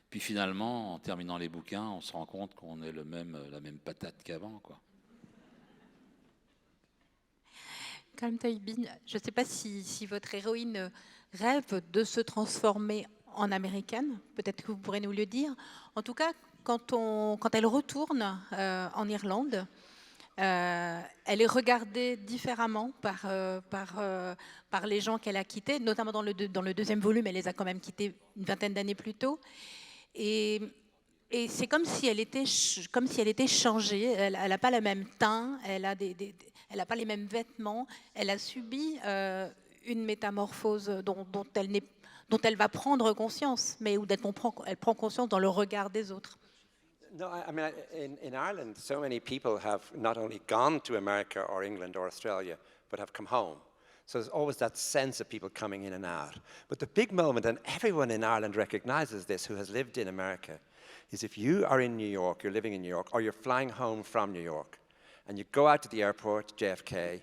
Puis finalement, en terminant les bouquins, on se rend compte qu'on est la même patate qu'avant, quoi. Colm Tóibín, je ne sais pas si votre héroïne rêve de se transformer en américaine. Peut-être que vous pourrez nous le dire. En tout cas, quand elle retourne en Irlande, elle est regardée différemment par les gens qu'elle a quittés, notamment dans le deuxième volume. Elle les a quand même quittés une vingtaine d'années plus tôt. Et c'est comme si elle était changée. Elle n'a pas le même teint, elle n'a pas les mêmes vêtements. Elle a subi une métamorphose dont elle va prendre conscience, mais où elle prend conscience dans le regard des autres. No, I mean, in Ireland, so many people have not only gone to America or England or Australia, but have come home. So there's always that sense of people coming in and out. But the big moment, and everyone in Ireland recognizes this who has lived in America, is if you are in New York, you're living in New York, or you're flying home from New York, and you go out to the airport, JFK,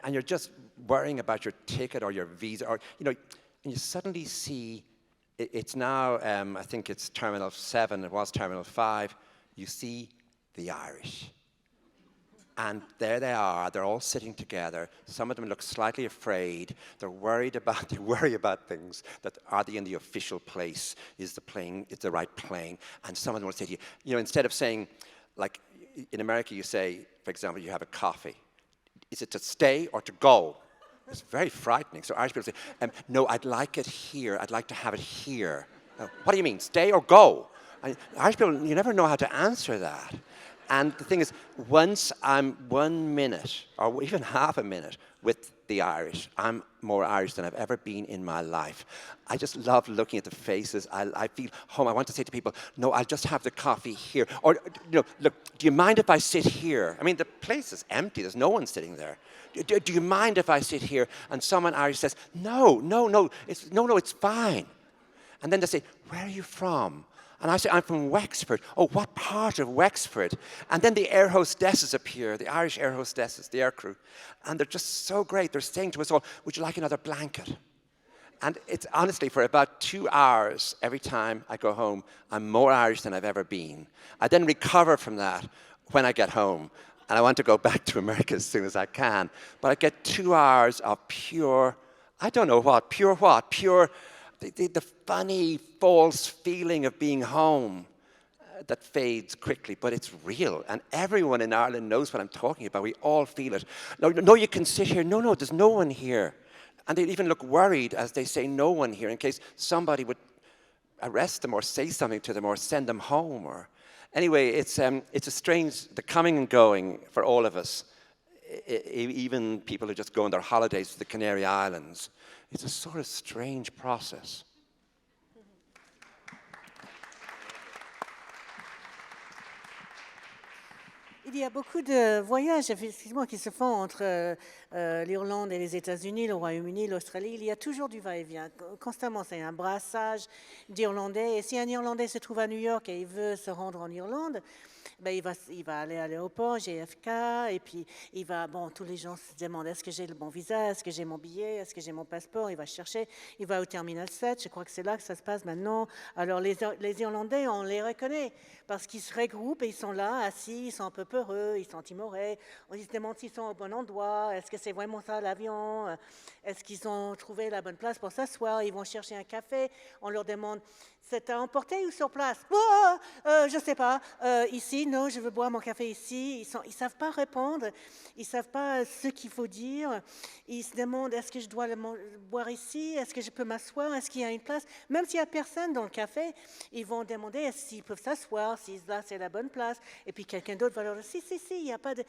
and you're just worrying about your ticket or your visa, or, you know, and you suddenly see, it's now, I think it's Terminal 7, it was Terminal 5, you see the Irish. And there they are, they're all sitting together. Some of them look slightly afraid. They worry about things, that are they in the official place? Is the right plane? And some of them will say to you, you know, instead of saying, like in America you say, for example, you have a coffee. Is it to stay or to go? It's very frightening. So Irish people say, no, I'd like it here. I'd like to have it here. What do you mean, stay or go? Irish people, you never know how to answer that. And the thing is, once I'm 1 minute, or even half a minute, with the Irish, I'm more Irish than I've ever been in my life. I just love looking at the faces. I feel home. I want to say to people, no, I'll just have the coffee here. Or, you know, look, do you mind if I sit here? I mean, the place is empty. There's no one sitting there. Do you mind if I sit here? And someone Irish says, no, it's fine. And then they say, where are you from? And I say, I'm from Wexford. Oh, what part of Wexford? And then the air hostesses appear, the Irish air hostesses, the air crew. And they're just so great. They're saying to us all, would you like another blanket? And it's honestly, for about 2 hours, every time I go home, I'm more Irish than I've ever been. I then recover from that when I get home. And I want to go back to America as soon as I can. But I get 2 hours of pure, I don't know what, pure what? Pure, the funny, false feeling of being home that fades quickly, but it's real. And everyone in Ireland knows what I'm talking about. We all feel it. No, you can sit here. No, there's no one here. And they even look worried as they say no one here in case somebody would arrest them or say something to them or send them home. Or anyway, it's a strange, the coming and going for all of us, even people who just go on their holidays to the Canary Islands. It's a sort of strange process. Il y a beaucoup de voyages effectivement qui se font entre l'Irlande et les États-Unis, le Royaume-Uni, l'Australie. Il y a toujours du va-et-vient. Constamment, c'est un brassage d'Irlandais. Et si un Irlandais se trouve à New York et il veut se rendre en Irlande, ben il va aller à l'aéroport, JFK, et puis tous les gens se demandent, est-ce que j'ai le bon visa, est-ce que j'ai mon billet, est-ce que j'ai mon passeport, il va chercher, il va au terminal 7, je crois que c'est là que ça se passe maintenant. Alors les Irlandais, on les reconnaît, parce qu'ils se regroupent et ils sont là, assis, ils sont un peu peureux, ils sont timorés, on se demande s'ils sont au bon endroit, est-ce que c'est vraiment ça l'avion, est-ce qu'ils ont trouvé la bonne place pour s'asseoir, ils vont chercher un café, on leur demande, c'est à emporter ou sur place? Je ne sais pas. Ici, non, je veux boire mon café ici. Ils ne savent pas répondre. Ils ne savent pas ce qu'il faut dire. Ils se demandent, est-ce que je dois le boire ici? Est-ce que je peux m'asseoir? Est-ce qu'il y a une place? Même s'il n'y a personne dans le café, ils vont demander s'ils peuvent s'asseoir, si là, c'est la bonne place. Et puis quelqu'un d'autre va leur dire, si, il n'y a pas de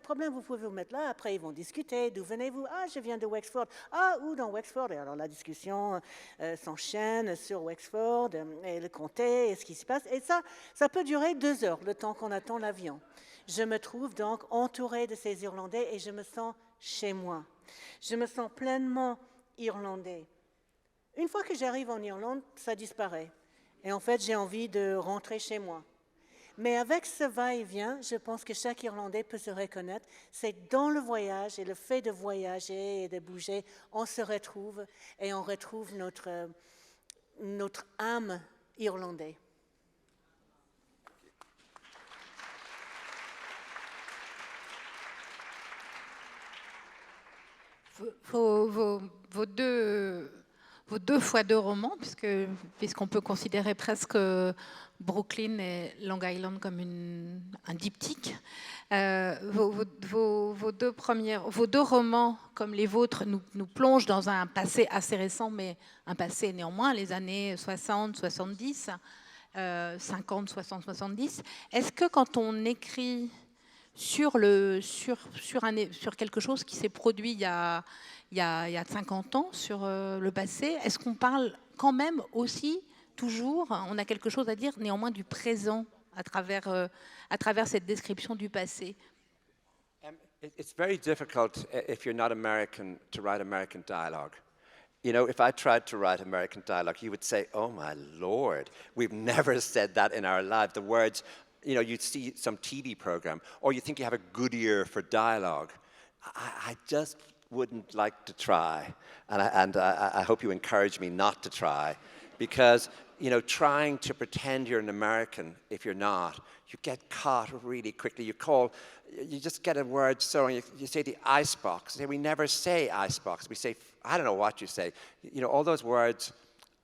problème, vous pouvez vous mettre là. Après, ils vont discuter. D'où venez-vous? Ah, je viens de Wexford. Ah, où dans Wexford? Et alors, la discussion s'enchaîne sur Wexford. Et le comté, et ce qui se passe. Et ça peut durer 2 heures, le temps qu'on attend l'avion. Je me trouve donc entourée de ces Irlandais et je me sens chez moi. Je me sens pleinement irlandais. Une fois que j'arrive en Irlande, ça disparaît. Et en fait, j'ai envie de rentrer chez moi. Mais avec ce va-et-vient, je pense que chaque Irlandais peut se reconnaître. C'est dans le voyage et le fait de voyager et de bouger, on se retrouve et on retrouve notre âme irlandais. Vos deux fois deux romans, puisqu'on peut considérer presque Brooklyn et Long Island comme un diptyque. Vos deux romans, comme les vôtres, nous plongent dans un passé assez récent, mais un passé néanmoins, les années 60, 70, 50, 60, 70. Est-ce que quand on écrit sur quelque chose qui s'est produit il y a 50 ans, sur le passé, est-ce qu'on parle quand même aussi, toujours, on a quelque chose à dire néanmoins du présent à travers cette description du passé? It's very difficult if you're not American to write American dialogue. You know, if I tried to write American dialogue, you would say, oh my Lord, we've never said that in our life. The words you know, you see some TV program, or you think you have a good ear for dialogue. I just wouldn't like to try, and I hope you encourage me not to try, because, you know, trying to pretend you're an American if you're not, you get caught really quickly. You just get a word, so you say the icebox. We never say icebox. We say, I don't know what you say. You know, all those words,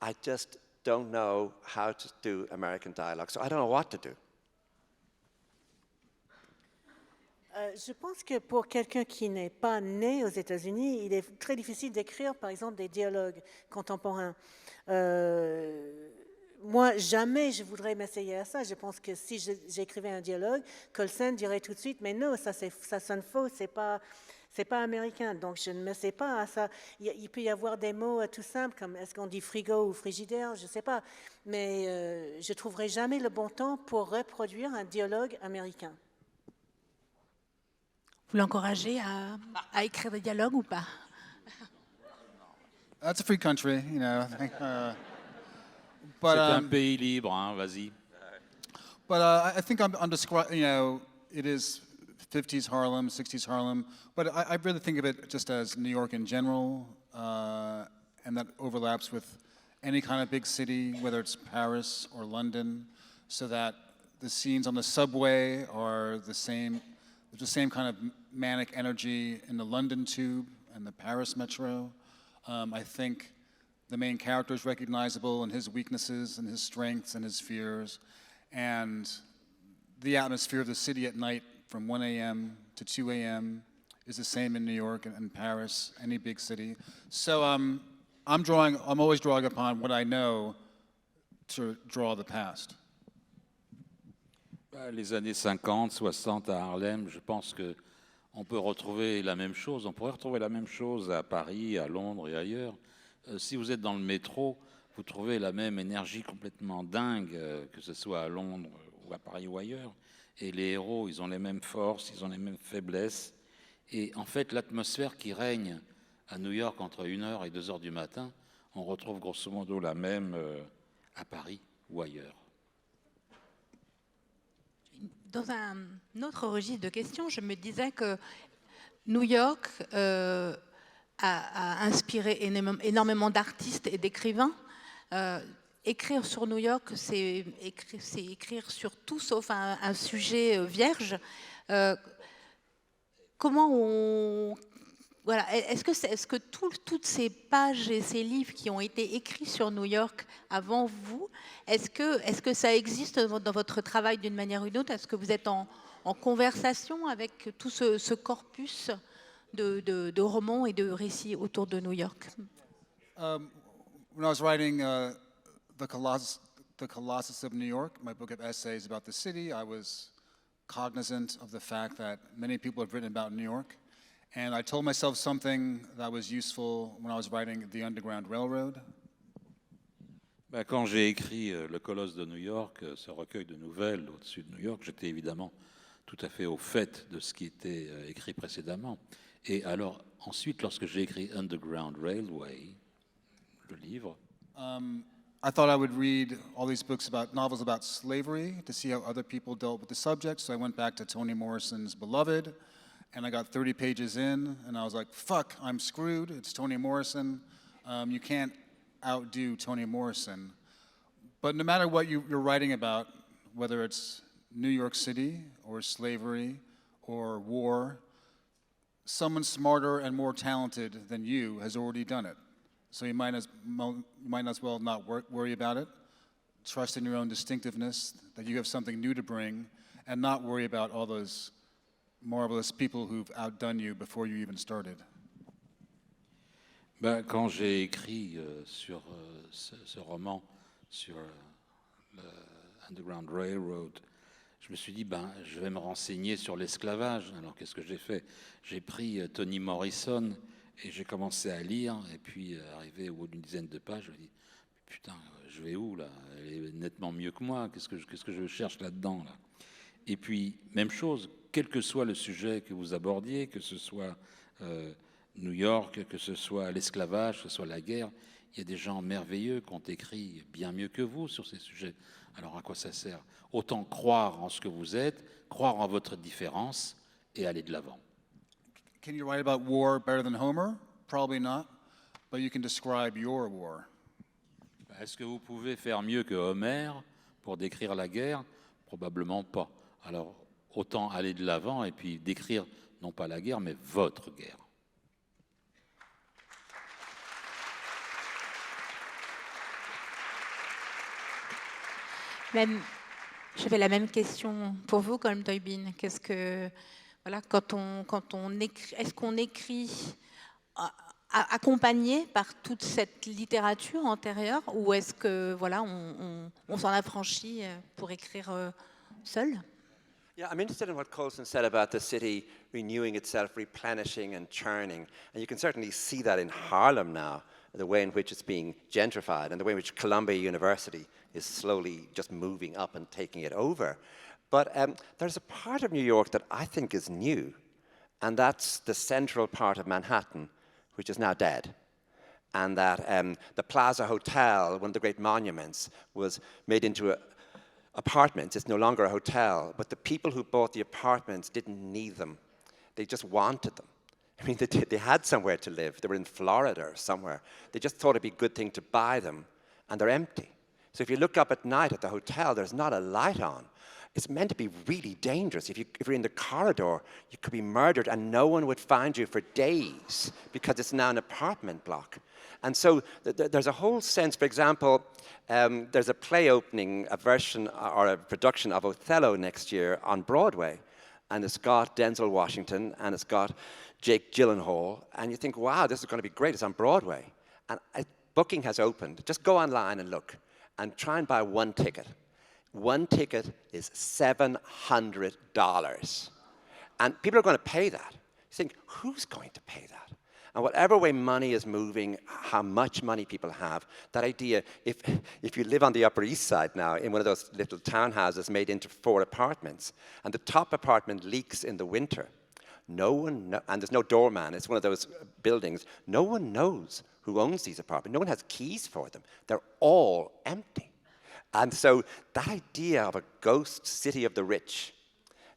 I just don't know how to do American dialogue, so I don't know what to do. Je pense que pour quelqu'un qui n'est pas né aux États-Unis, il est très difficile d'écrire, par exemple, des dialogues contemporains. Moi, jamais je voudrais m'essayer à ça. Je pense que si j'écrivais un dialogue, Colson dirait tout de suite, mais non, ça sonne faux, c'est pas américain. Donc, je ne m'essaie pas à ça. Il peut y avoir des mots tout simples, comme est-ce qu'on dit frigo ou frigidaire, je ne sais pas. Mais je ne trouverai jamais le bon temps pour reproduire un dialogue américain. Vous l'encouragez à écrire des dialogues ou pas? That's a free country, you know. C'est un pays libre, hein, vas-y. But I think I'm describing, you know, it is 50s Harlem, 60s Harlem, but I really think of it just as New York in general, and that overlaps with any kind of big city, whether it's Paris or London, so that the scenes on the subway are the same. There's the same kind of manic energy in the London Tube and the Paris Metro. I think the main character is recognizable in his weaknesses and his strengths and his fears. And the atmosphere of the city at night from 1 a.m. to 2 a.m. is the same in New York and Paris, any big city. So I'm always drawing upon what I know to draw the past. Les années 50, 60 à Harlem, je pense qu'on peut retrouver la même chose. On pourrait retrouver la même chose à Paris, à Londres et ailleurs. Si vous êtes dans le métro, vous trouvez la même énergie complètement dingue, que ce soit à Londres ou à Paris ou ailleurs. Et les héros, ils ont les mêmes forces, ils ont les mêmes faiblesses. Et en fait, l'atmosphère qui règne à New York entre 1h et 2h du matin, on retrouve grosso modo la même à Paris ou ailleurs. Dans un autre registre de questions, je me disais que New York a inspiré énormément d'artistes et d'écrivains. Écrire sur New York, c'est écrire sur tout sauf un sujet vierge. Est-ce que toutes ces pages et ces livres qui ont été écrits sur New York avant vous, est-ce que ça existe dans votre travail d'une manière ou d'une autre? Est-ce que vous êtes en conversation avec tout ce corpus de romans et de récits autour de New York? When I was writing the Colossus of New York, my book of essays about the city, I was cognizant of the fact that many people have written about New York. And I told myself something that was useful when I was writing The Underground Railroad. Quand j'ai écrit Le Colosse de New York, ce recueil de nouvelles au-dessus de New York, j'étais évidemment tout à fait au fait de ce qui était écrit précédemment. Et alors, ensuite, lorsque j'ai écrit Underground Railway, le livre, I thought I would read all these novels about slavery to see how other people dealt with the subject. So I went back to Toni Morrison's Beloved, and I got 30 pages in, and I was like, fuck, I'm screwed. It's Toni Morrison. You can't outdo Toni Morrison. But no matter what you're writing about, whether it's New York City or slavery or war, someone smarter and more talented than you has already done it. So you might as well not worry about it. Trust in your own distinctiveness, that you have something new to bring, and not worry about all those marvelous people who've outdone you before you even started. Quand j'ai écrit sur ce roman, sur le Underground Railroad, je me suis dit, je vais me renseigner sur l'esclavage. Alors qu'est-ce que j'ai fait? J'ai pris Toni Morrison et j'ai commencé à lire, et puis arrivé au bout d'une dizaine de pages, je me dis, putain, je vais où là? Elle est nettement mieux que moi, qu'est-ce que je cherche là-dedans là? Et puis, même chose, quel que soit le sujet que vous abordiez, que ce soit New York, que ce soit l'esclavage, que ce soit la guerre, Il y a des gens merveilleux qui ont écrit bien mieux que vous sur ces sujets. Alors à quoi ça sert? Autant croire en ce que vous êtes, croire en votre différence et aller de l'avant. Can you write about war better than Homer? Probably not, but you can describe your war. Est-ce que vous pouvez faire mieux que Homère pour décrire la guerre? Probablement pas. Alors autant aller de l'avant et puis décrire non pas la guerre, mais votre guerre. J'avais la même question pour vous, Colm Tóibín. Qu'est-ce que, voilà, quand on écrit, est-ce qu'on écrit accompagné par toute cette littérature antérieure, ou est-ce que voilà, on s'en affranchit pour écrire seul? Yeah, I'm interested in what Colson said about the city renewing itself, replenishing and churning. And you can certainly see that in Harlem now, the way in which it's being gentrified and the way in which Columbia University is slowly just moving up and taking it over. But there's a part of New York that I think is new, and that's the central part of Manhattan, which is now dead. And that the Plaza Hotel, one of the great monuments, was made into apartments. It's no longer a hotel, but the people who bought the apartments didn't need them. They just wanted them. I mean, they had somewhere to live. They were in Florida or somewhere. They just thought it'd be a good thing to buy them, and they're empty. So if you look up at night at the hotel, there's not a light on. It's meant to be really dangerous. If you're in the corridor, you could be murdered and no one would find you for days because it's now an apartment block. And so there's a whole sense, for example, there's a play opening, a version or a production of Othello next year on Broadway. And it's got Denzel Washington and it's got Jake Gyllenhaal. And you think, wow, this is going to be great. It's on Broadway. And booking has opened. Just go online and look and try and buy one ticket. One ticket is $700. And people are going to pay that. You think, who's going to pay that? And whatever way money is moving, how much money people have, that idea, if you live on the Upper East Side now, in one of those little townhouses made into 4 apartments, and the top apartment leaks in the winter, and there's no doorman, it's one of those buildings, no one knows who owns these apartments. No one has keys for them. They're all empty. And so that idea of a ghost city of the rich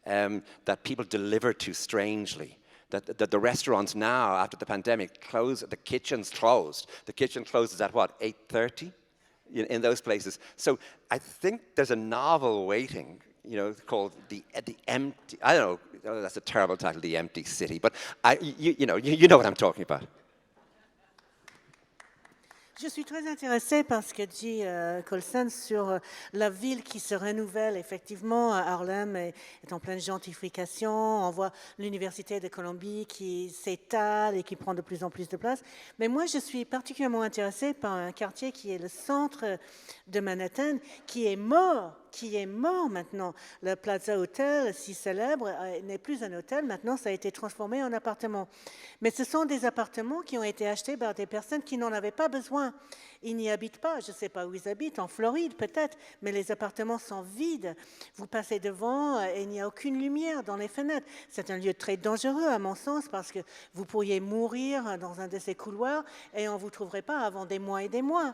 that people deliver to strangely, that the restaurants now, after the pandemic, close, the kitchen's closed. The kitchen closes at what, 8:30 in those places. So I think there's a novel waiting, called the Empty, I don't know, that's a terrible title, The Empty City, but you know what I'm talking about. Je suis très intéressée par ce que dit Colson sur la ville qui se renouvelle. Effectivement, Harlem est en pleine gentrification. On voit l'Université de Columbie qui s'étale et qui prend de plus en plus de place. Mais moi, je suis particulièrement intéressée par un quartier qui est le centre de Manhattan, qui est mort maintenant. Le Plaza Hotel, si célèbre, n'est plus un hôtel. Maintenant, ça a été transformé en appartement. Mais ce sont des appartements qui ont été achetés par des personnes qui n'en avaient pas besoin. Ils n'y habitent pas. Je ne sais pas où ils habitent, en Floride peut-être, mais les appartements sont vides. Vous passez devant et il n'y a aucune lumière dans les fenêtres. C'est un lieu très dangereux, à mon sens, parce que vous pourriez mourir dans un de ces couloirs et on ne vous trouverait pas avant des mois et des mois.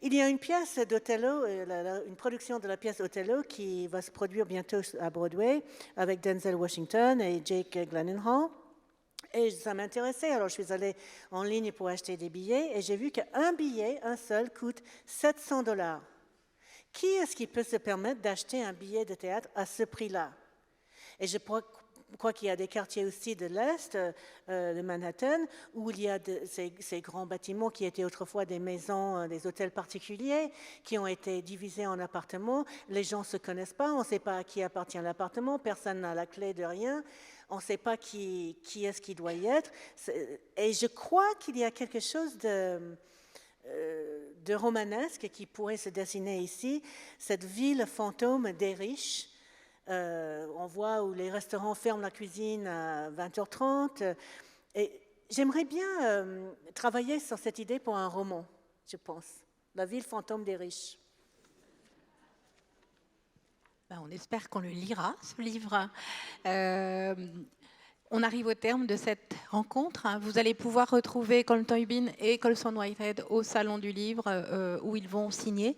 Il y a une pièce d'Othello, une production de la pièce Othello qui va se produire bientôt à Broadway avec Denzel Washington et Jake Gyllenhaal. Et ça m'intéressait, alors je suis allée en ligne pour acheter des billets et j'ai vu qu'un billet, un seul, coûte $700. Qui est-ce qui peut se permettre d'acheter un billet de théâtre à ce prix-là? Et je crois qu'il y a des quartiers aussi de l'Est de Manhattan où il y a ces grands bâtiments qui étaient autrefois des maisons, des hôtels particuliers qui ont été divisés en appartements. Les gens ne se connaissent pas, on ne sait pas à qui appartient l'appartement, personne n'a la clé de rien. On ne sait pas qui est-ce qui doit y être. Et je crois qu'il y a quelque chose de romanesque qui pourrait se dessiner ici, cette ville fantôme des riches. On voit où les restaurants ferment la cuisine à 20h30. Et j'aimerais bien travailler sur cette idée pour un roman, je pense. La ville fantôme des riches. On espère qu'on le lira, ce livre. On arrive au terme de cette rencontre. Vous allez pouvoir retrouver Colm Tóibín et Colson Whitehead au Salon du Livre où ils vont signer.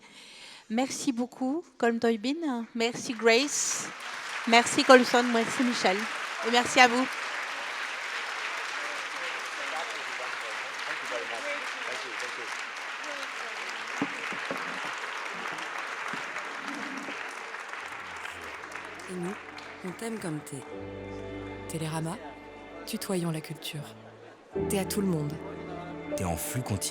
Merci beaucoup, Colm Tóibín. Merci, Grace. Merci, Colson. Merci, Michel. Et merci à vous. Et nous, on t'aime comme t'es. Télérama, tutoyons la culture. T'es à tout le monde. T'es en flux continu.